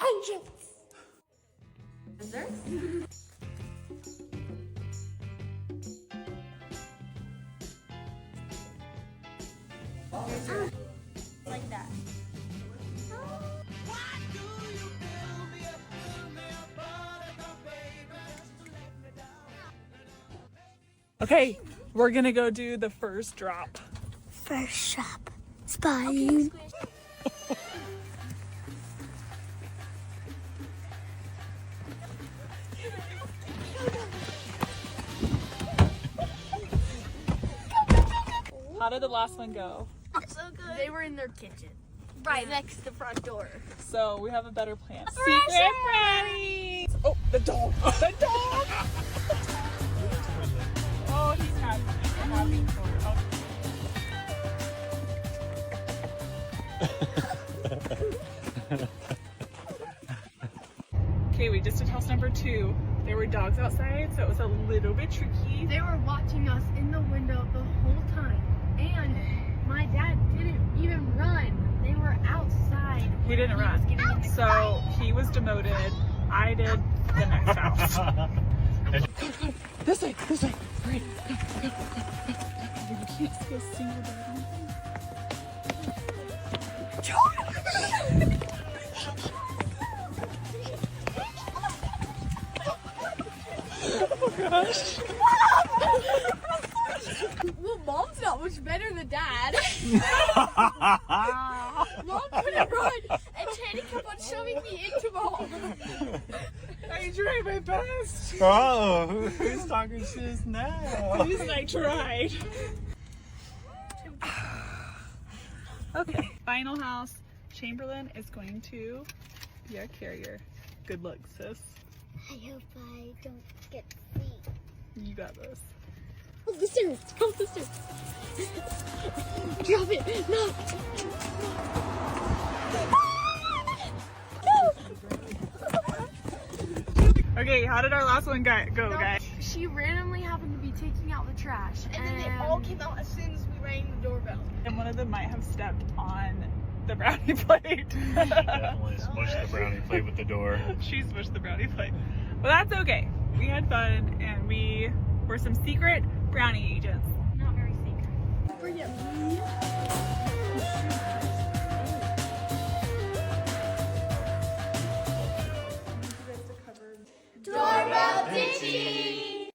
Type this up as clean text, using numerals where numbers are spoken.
Agents. Is there? Like that. Okay, we're gonna go do the first drop. First shop. Spying. How did the last one go? So good. They were in their kitchen. Right next to the front door. So we have a better plan. Secret brownies! Oh, the dog! The dog! Oh, he's happy. Okay, we just did house number 2. There were dogs outside, so it was a little bit tricky. They were watching us in the window the whole time. And my dad didn't even run. They were outside. He didn't run. So he was demoted. I did the next house. This way, this way. Hurry. Go, go, go, go. You can't see a single dog. Oh gosh. Well, Mom's not much better than Dad. Mom couldn't run, and Teddy kept on shoving me into Mom. I tried my best. Oh, who's talking shit now? At least I tried. Okay, final house. Chamberlain is going to be our carrier. Good luck, sis. I hope I don't get sick. You got this. Oh, the stairs. Go up the stairs. Drop it. No. Okay, how did our last one go, guys? She randomly happened to be taking out the trash. And then they all came out as soon as we rang the doorbell. And one of them might have stepped on the brownie plate. Definitely smushed the brownie plate with the door. She smushed the brownie plate. Well, that's okay. We had fun and we were some secret brownie agents. Not very secret.